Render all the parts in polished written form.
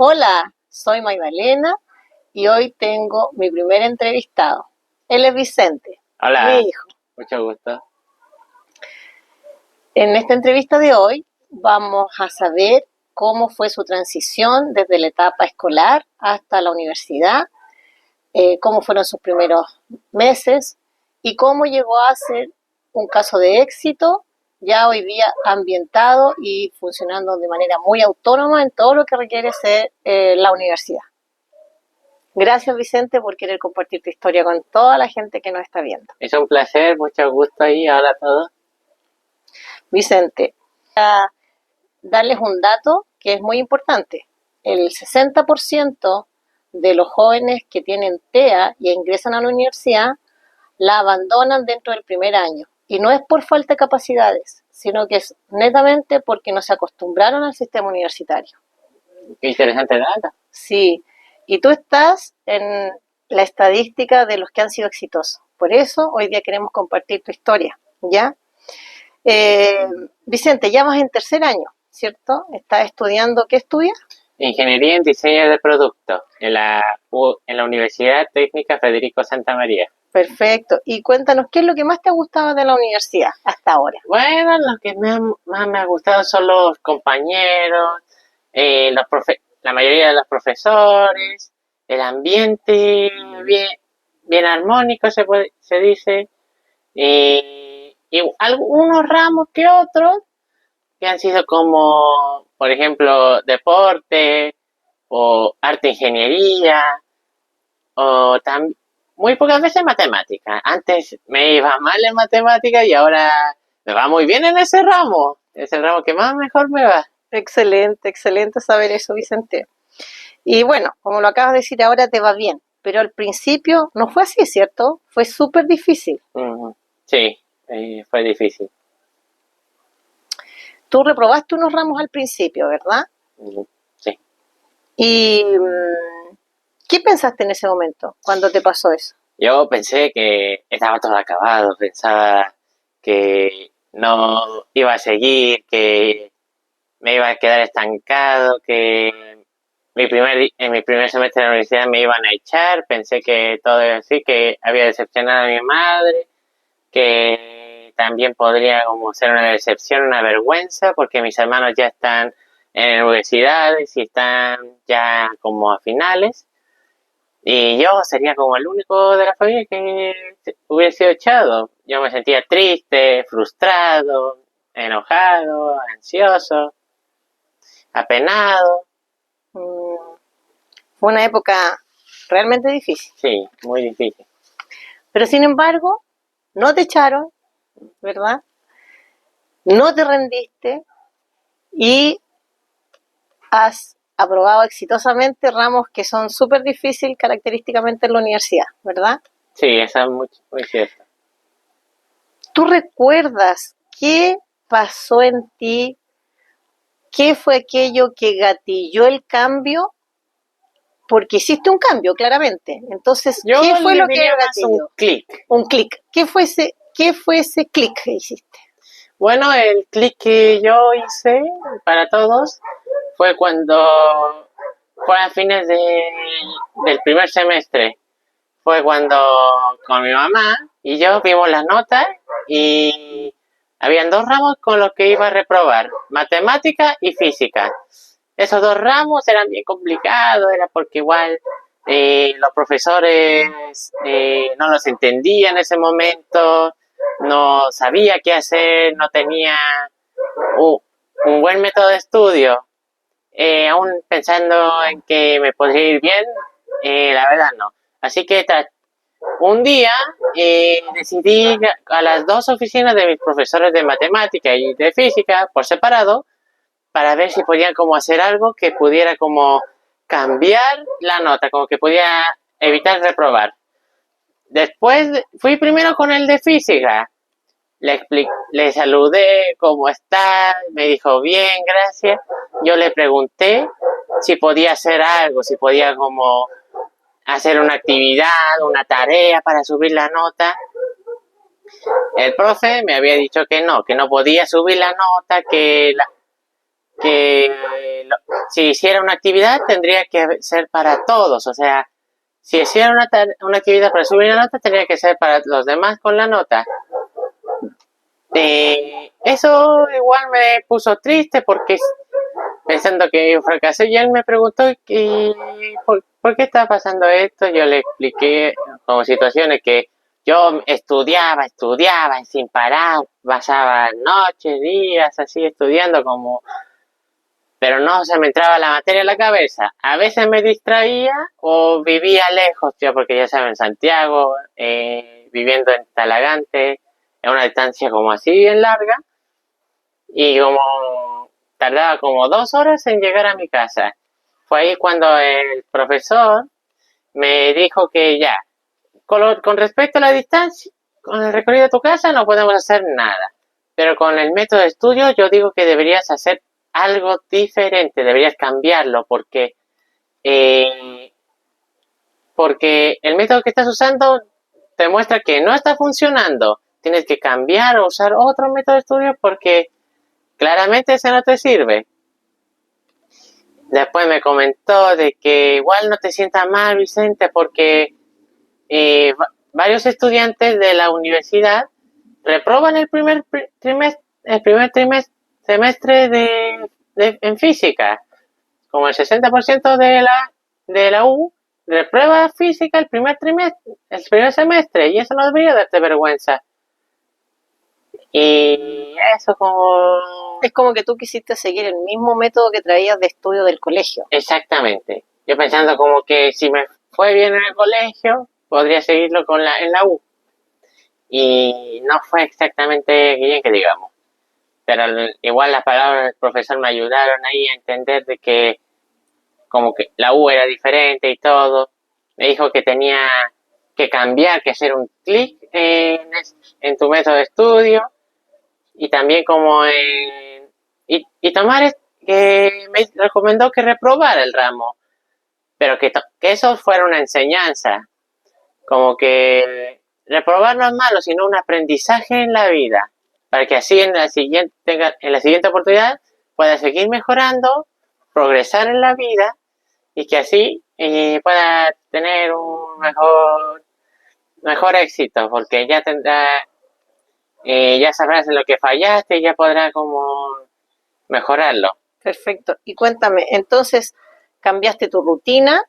Hola, soy Magdalena y hoy tengo mi primer entrevistado. Él es Vicente, mi Hola, hijo. mucho gusto. En esta entrevista de hoy vamos a saber cómo fue su transición desde la etapa escolar hasta la universidad, cómo fueron sus primeros meses y cómo llegó a ser un caso de éxito ya hoy día ambientado y funcionando de manera muy autónoma en todo lo que requiere ser la universidad. Gracias, Vicente, por querer compartir tu historia con toda la gente que nos está viendo. Es un placer, mucho gusto ahí, hola a todos. Vicente, a darles un dato que es muy importante. El 60% de los jóvenes que tienen TEA y ingresan a la universidad la abandonan dentro del primer año. Y no es por falta de capacidades, sino que es netamente porque no se acostumbraron al sistema universitario. Qué interesante data. Sí, y tú estás en la estadística de los que han sido exitosos. Por eso hoy día queremos compartir tu historia, ¿ya? Eh, Vicente, ya vas en tercer año, ¿cierto? ¿Estás estudiando? ¿Qué estudias? Ingeniería en diseño de producto en la Universidad Técnica Federico Santa María. Perfecto. Y cuéntanos, ¿qué es lo que más te ha gustado de la universidad hasta ahora? Bueno, lo que más me ha gustado son los compañeros, la mayoría de los profesores, el ambiente bien armónico se dice, y algunos ramos que otros que han sido como, por ejemplo, deporte o arte ingeniería o muy pocas veces matemática. Antes me iba mal en matemática y ahora me va muy bien en ese ramo. Es el ramo que más mejor me va. Excelente, excelente saber eso, Vicente. Y bueno, como lo acabas de decir, ahora te va bien, pero al principio no fue así, ¿cierto? Fue súper difícil. Sí, fue difícil. Tú reprobaste unos ramos al principio, ¿verdad? Sí. ¿Y qué pensaste en ese momento, cuando te pasó eso? Yo pensé que estaba todo acabado, pensaba que no iba a seguir, que me iba a quedar estancado, que en mi primer semestre de la universidad me iban a echar, pensé que todo era así, que había decepcionado a mi madre, que también podría como ser una decepción, una vergüenza, porque mis hermanos ya están en universidades y están ya como a finales, y yo sería como el único de la familia que hubiera sido echado. Yo me sentía triste, frustrado, enojado, ansioso, apenado. Fue una época realmente difícil. Sí, muy difícil. Pero sin embargo, no te echaron, ¿verdad? No te rendiste y has aprobado exitosamente ramos que son súper difíciles característicamente en la universidad, ¿verdad? Sí, eso es muy cierto. ¿Tú recuerdas qué pasó en ti? ¿Qué fue aquello que gatilló el cambio? Porque hiciste un cambio, claramente. Entonces, Yo ¿qué fue le lo que diría más un gatilló? clic. Un clic. ¿Qué fue ese clic que hiciste? Bueno, el clic que yo hice para todos fue fue a fines del primer semestre. Fue cuando con mi mamá y yo vimos las notas y habían dos ramos con los que iba a reprobar, matemática y física. Esos dos ramos eran bien complicados, era porque igual los profesores no los entendía en ese momento, no sabía qué hacer, no tenía un buen método de estudio. Aún pensando en que me podría ir bien, la verdad no. Así que un día decidí a las dos oficinas de mis profesores de matemática y de física por separado para ver si podían como hacer algo que pudiera como cambiar la nota, como que podía evitar reprobar. Después fui primero con el de física. Le saludé, ¿cómo está? Me dijo, bien, gracias. Yo le pregunté si podía hacer algo, si podía como hacer una actividad, una tarea para subir la nota. El profe me había dicho que no podía subir la nota, que si hiciera una actividad tendría que ser para todos, o sea, si hiciera una actividad para subir la nota tendría que ser para los demás con la nota. Eso igual me puso triste porque pensando que yo fracasé y él me preguntó ¿por qué está pasando esto? Yo le expliqué como situaciones que yo estudiaba sin parar, pasaba noches, días así estudiando pero no se me entraba la materia en la cabeza. A veces me distraía o vivía lejos, yo porque ya saben, Santiago, viviendo en Talagante, en una distancia como así bien larga, y como tardaba como 2 horas en llegar a mi casa. Fue ahí cuando el profesor me dijo que ya, con respecto a la distancia, con el recorrido de tu casa no podemos hacer nada, pero con el método de estudio yo digo que deberías hacer algo diferente, deberías cambiarlo porque el método que estás usando te muestra que no está funcionando. Tienes que cambiar o usar otro método de estudio porque claramente ese no te sirve. Después me comentó de que igual no te sientas mal, Vicente, porque varios estudiantes de la universidad reproban el primer semestre en física. Como el 60% de la U reprueba física el primer semestre, y eso no debería darte vergüenza. Y eso como... Es como que tú quisiste seguir el mismo método que traías de estudio del colegio. Exactamente. Yo pensando como que si me fue bien en el colegio, podría seguirlo en la U. Y no fue exactamente bien que digamos. Pero igual las palabras del profesor me ayudaron ahí a entender de que como que la U era diferente y todo. Me dijo que tenía que cambiar, que hacer un clic en tu método de estudio y también y tomar que me recomendó que reprobara el ramo, pero que eso fuera una enseñanza, como que reprobar no es malo, sino un aprendizaje en la vida, para que así en la siguiente oportunidad pueda seguir mejorando, progresar en la vida y que así pueda tener un mejor éxito, porque ya ya sabrás en lo que fallaste y ya podrás como mejorarlo. Perfecto. Y cuéntame, entonces cambiaste tu rutina,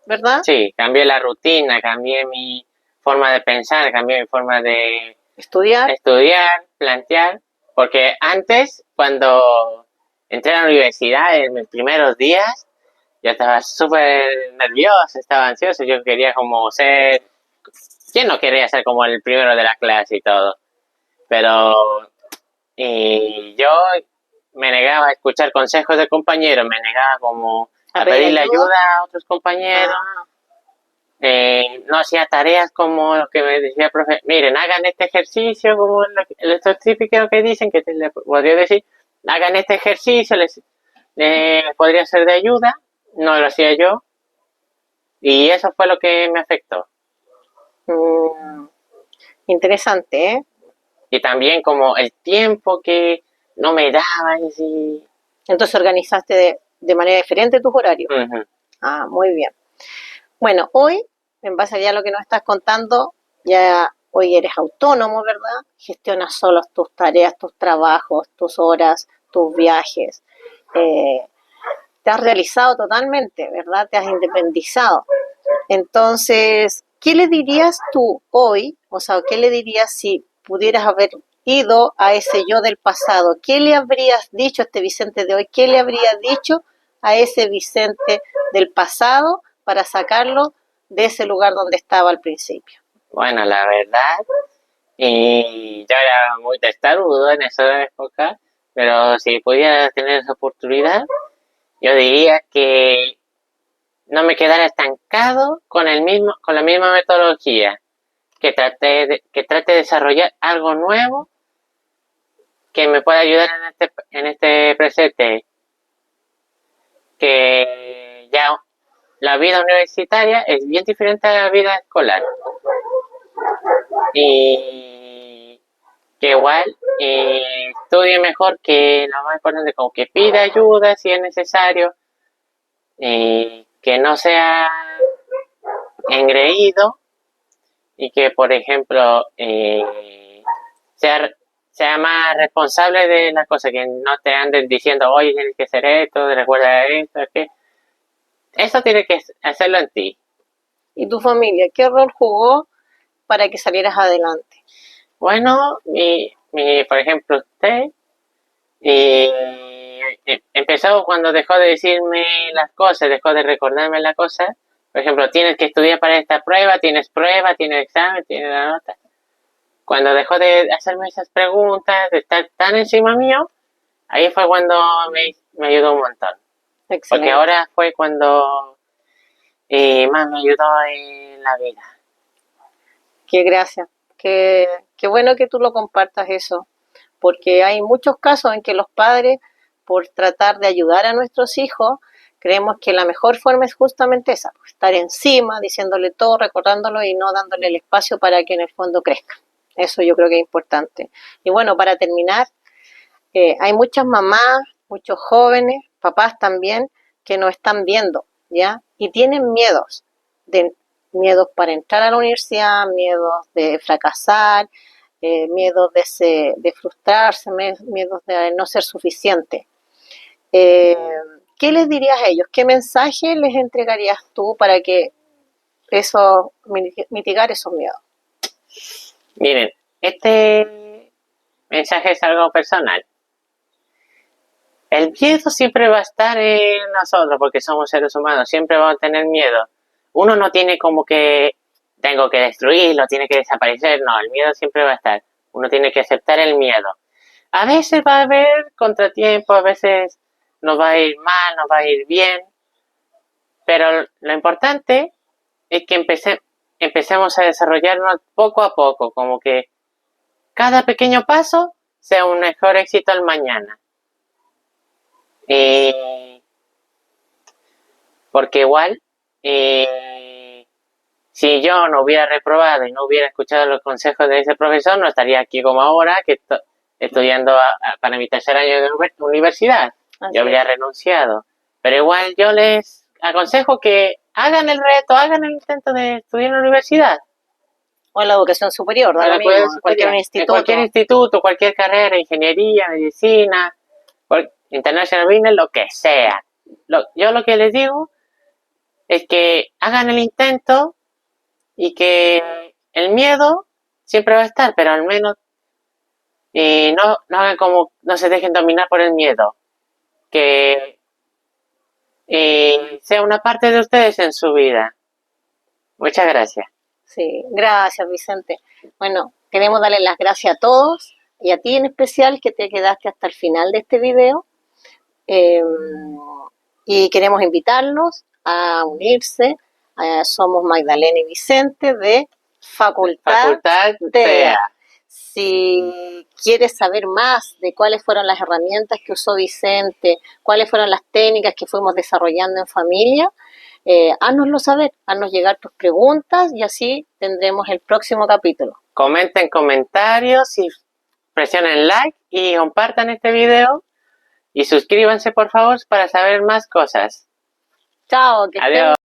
¿verdad? Sí, cambié la rutina, cambié mi forma de pensar, cambié mi forma de Estudiar, plantear, porque antes, cuando entré a la universidad, en mis primeros días, yo estaba súper nervioso, estaba ansioso, yo quería como ser... ¿Quién no quería ser como el primero de la clase y todo? Pero yo me negaba a escuchar consejos de compañeros, me negaba como a pedirle ayuda a otros compañeros. No hacía tareas como lo que me decía el profe, miren, hagan este ejercicio, como estos típicos que dicen, que les podría decir, hagan este ejercicio, les podría ser de ayuda, no lo hacía yo, y eso fue lo que me afectó. Interesante, ¿eh? Y también como el tiempo que no me daba, y sí. Entonces organizaste de manera diferente tus horarios. Uh-huh. Ah, muy bien. Bueno, hoy, en base a ya lo que nos estás contando, ya hoy eres autónomo, ¿verdad? Gestionas solo tus tareas, tus trabajos, tus horas, tus viajes. Te has realizado totalmente, ¿verdad? Te has independizado. Entonces, ¿qué le dirías tú hoy? O sea, ¿qué le dirías si pudieras haber ido a ese yo del pasado? ¿Qué le habrías dicho a este Vicente de hoy? ¿Qué le habrías dicho a ese Vicente del pasado para sacarlo de ese lugar donde estaba al principio? Bueno, la verdad, yo era muy testarudo en esa época, pero si pudiera tener esa oportunidad, yo diría que no me quedara estancado con la misma metodología, que trate de desarrollar algo nuevo que me pueda ayudar en este presente, que ya la vida universitaria es bien diferente a la vida escolar y que igual estudie mejor, que lo más importante, como que pida ayuda si es necesario, que no sea engreído y que, por ejemplo, sea más responsable de las cosas, que no te anden diciendo, oye, tienes que hacer esto, recuerda esto, que eso tienes que hacerlo en ti. ¿Y tu familia qué rol jugó para que salieras adelante? Bueno, por ejemplo, usted empezó cuando dejó de decirme las cosas, dejó de recordarme las cosas. Por ejemplo, tienes que estudiar para esta prueba, tienes examen, tienes la nota. Cuando dejó de hacerme esas preguntas, de estar tan encima mío, ahí fue cuando me ayudó un montón. Excelente. Porque ahora fue cuando más me ayudó en la vida. Qué gracia, qué bueno que tú lo compartas eso, porque hay muchos casos en que los padres, por tratar de ayudar a nuestros hijos, creemos que la mejor forma es justamente esa, estar encima, diciéndole todo, recordándolo y no dándole el espacio para que en el fondo crezca. Eso yo creo que es importante. Y bueno, para terminar, hay muchas mamás, muchos jóvenes, papás también, que nos están viendo, ¿ya? Y tienen miedos para entrar a la universidad, miedos de fracasar, miedos de frustrarse, miedos de no ser suficiente. ¿Qué les dirías a ellos? ¿Qué mensaje les entregarías tú para que mitigar esos miedos? Miren, este mensaje es algo personal. El miedo siempre va a estar en nosotros porque somos seres humanos, siempre vamos a tener miedo. Uno no tiene como que tengo que destruirlo, tiene que desaparecer, no, el miedo siempre va a estar. Uno tiene que aceptar el miedo. A veces va a haber contratiempos, a veces nos va a ir mal, nos va a ir bien, pero lo importante es que empecemos a desarrollarnos poco a poco, como que cada pequeño paso sea un mejor éxito al mañana. Porque igual, si yo no hubiera reprobado y no hubiera escuchado los consejos de ese profesor, no estaría aquí como ahora, que estudiando para mi tercer año de universidad. Yo habría renunciado. Pero igual yo les aconsejo que hagan el reto, hagan el intento de estudiar en la universidad. O en la educación superior, ¿no? Cualquier instituto, cualquier carrera, ingeniería, medicina, International Business, lo que sea. Yo lo que les digo es que hagan el intento y que el miedo siempre va a estar, pero al menos no hagan como, no se dejen dominar por el miedo. Que sea una parte de ustedes en su vida. Muchas gracias. Sí, gracias Vicente. Bueno, queremos darle las gracias a todos y a ti en especial que te quedaste hasta el final de este video. Y queremos invitarlos a unirse. Somos Magdalena y Vicente de Facultad TEA. Si quieres saber más de cuáles fueron las herramientas que usó Vicente, cuáles fueron las técnicas que fuimos desarrollando en familia, háznoslo saber, haznos llegar tus preguntas y así tendremos el próximo capítulo. Comenten comentarios y presionen like y compartan este video y suscríbanse por favor para saber más cosas. Chao, que adiós.